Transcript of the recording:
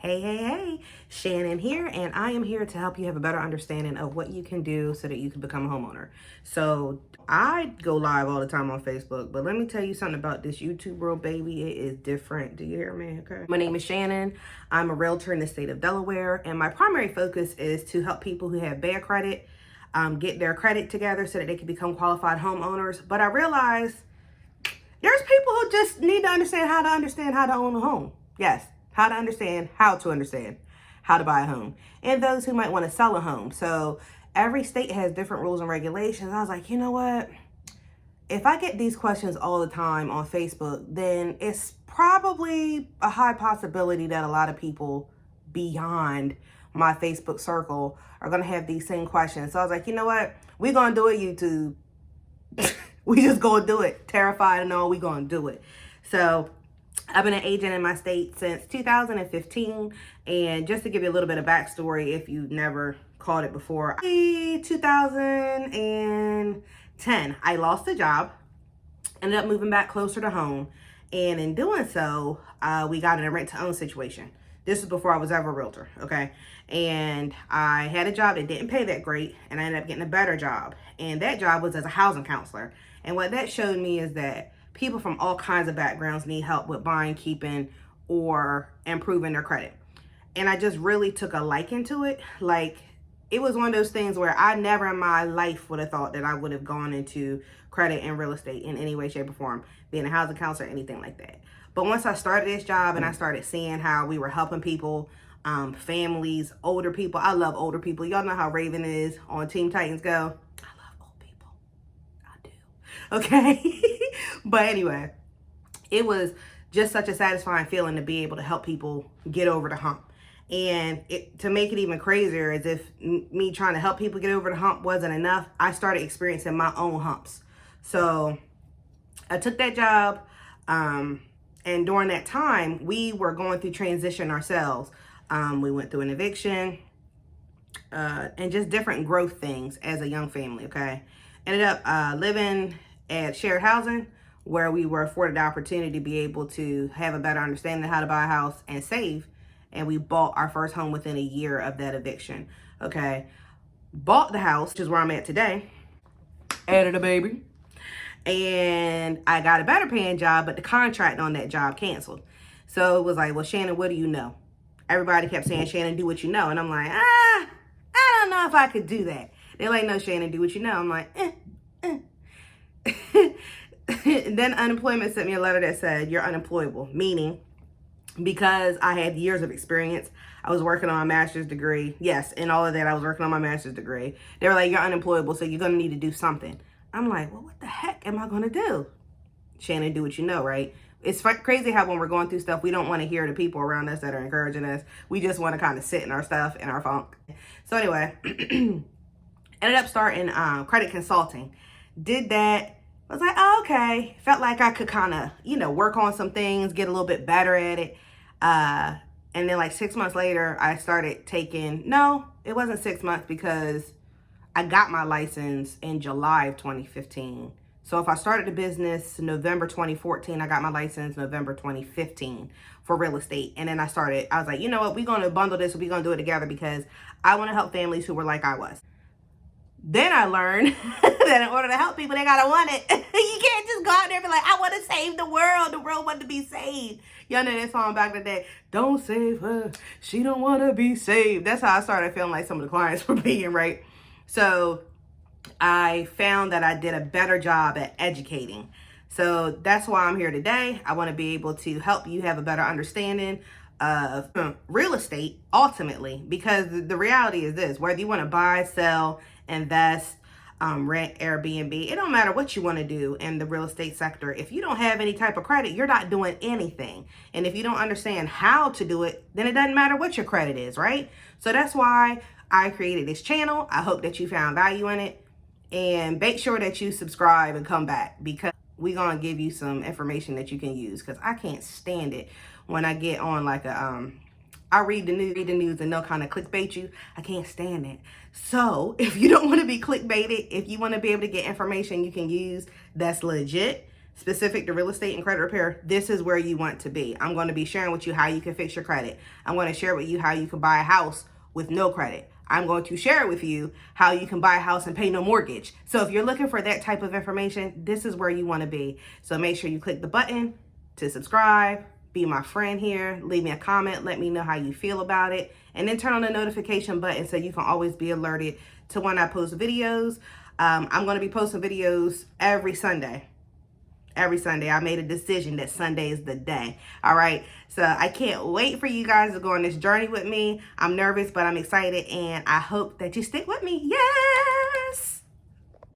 Hey, Shannon here, and I am here to help you have a better understanding of what you can do so that you can become a homeowner. So I go live all the time on Facebook, but let me tell you something about this YouTube world, baby. It is different. Do you hear me? Okay. My name is Shannon. I'm a realtor in the state of Delaware, and my primary focus is to help people who have bad credit get their credit together so that they can become qualified homeowners. But I realize there's people who just need to understand how to own a home. Yes, how to understand how to buy a home. And those who might want to sell a home. So every state has different rules and regulations. I was like, you know what? If I get these questions all the time on Facebook, then it's probably a high possibility that a lot of people beyond my Facebook circle are going to have these same questions. So I was like, you know what? We're going to do it, YouTube. We just gonna do it. Terrified and all, we gonna do it. So I've been an agent in my state since 2015. And just to give you a little bit of backstory, if you've never caught it before, 2010, I lost a job, ended up moving back closer to home. And in doing so, we got in a rent-to-own situation. This is before I was ever a realtor, okay? And I had a job that didn't pay that great, and I ended up getting a better job. And that job was as a housing counselor. And what that showed me is that people from all kinds of backgrounds need help with buying, keeping, or improving their credit. And I just really took a liking to it. Like, it was one of those things where I never in my life would have thought that I would have gone into credit and real estate in any way, shape, or form, being a housing counselor, anything like that. But once I started this job and I started seeing how we were helping people, families, older people. I love older people. Y'all know how Raven is on Teen Titans Go. I love old people. I do. Okay. But anyway, it was just such a satisfying feeling to be able to help people get over the hump. And to make it even crazier, as if me trying to help people get over the hump wasn't enough, I started experiencing my own humps. So I took that job, and during that time, we were going through transition ourselves. We went through an eviction, and just different growth things as a young family, okay? Ended up living at shared housing, where we were afforded the opportunity to be able to have a better understanding of how to buy a house and save. And we bought our first home within a year of that eviction, okay? Bought the house, which is where I'm at today. Added a baby. And I got a better paying job, but the contract on that job canceled. So it was like, well, Shannon, what do you know? Everybody kept saying, Shannon, do what you know. And I'm like, I don't know if I could do that. They're like, no, Shannon, do what you know. I'm like, Then unemployment sent me a letter that said, you're unemployable. Meaning, because I had years of experience, I was working on a master's degree. Yes, in all of that, I was working on my master's degree. They were like, you're unemployable, so you're going to need to do something. I'm like, well, what the heck am I going to do? Shannon, do what you know, right? It's crazy how when we're going through stuff, we don't want to hear the people around us that are encouraging us. We just want to kind of sit in our stuff, in our funk. So anyway, ended up starting credit consulting. Did that. I was like, oh, okay. Felt like I could kind of, work on some things, get a little bit better at it. And then like 6 months later, I started no, it wasn't 6 months, because I got my license in July of 2015. So if I started the business November 2014, I got my license November 2015 for real estate. And then I was like, you know what? We're going to bundle this. We're going to do it together, because I want to help families who were like I was. Then I learned that in order to help people, they got to want it. You can't just go out there and be like, I want to save the world. The world want to be saved. Y'all know that song back in the day. Don't save her. She don't want to be saved. That's how I started feeling like some of the clients were being, right? So I found that I did a better job at educating. So that's why I'm here today. I want to be able to help you have a better understanding of real estate ultimately, because the reality is this: whether you want to buy, sell, invest, rent, Airbnb, it don't matter what you want to do in the real estate sector. If you don't have any type of credit, you're not doing anything. And if you don't understand how to do it, then it doesn't matter what your credit is, right? So that's why I created this channel. I hope that you found value in it, and make sure that you subscribe and come back, because we're going to give you some information that you can use, because I can't stand it when I get on like I read the news and they'll kind of clickbait you. I can't stand it. So if you don't want to be clickbaited, if you want to be able to get information you can use that's legit, specific to real estate and credit repair, this is where you want to be. I'm going to be sharing with you how you can fix your credit. I'm going to share with you how you can buy a house with no credit. I'm going to share with you how you can buy a house and pay no mortgage. So if you're looking for that type of information, this is where you want to be. So make sure you click the button to subscribe, be my friend here, leave me a comment, let me know how you feel about it, and then turn on the notification button so you can always be alerted to when I post videos. I'm going to be posting videos every Sunday. Every Sunday. I made a decision that Sunday is the day. All right. So I can't wait for you guys to go on this journey with me. I'm nervous, but I'm excited, and I hope that you stick with me. Yes.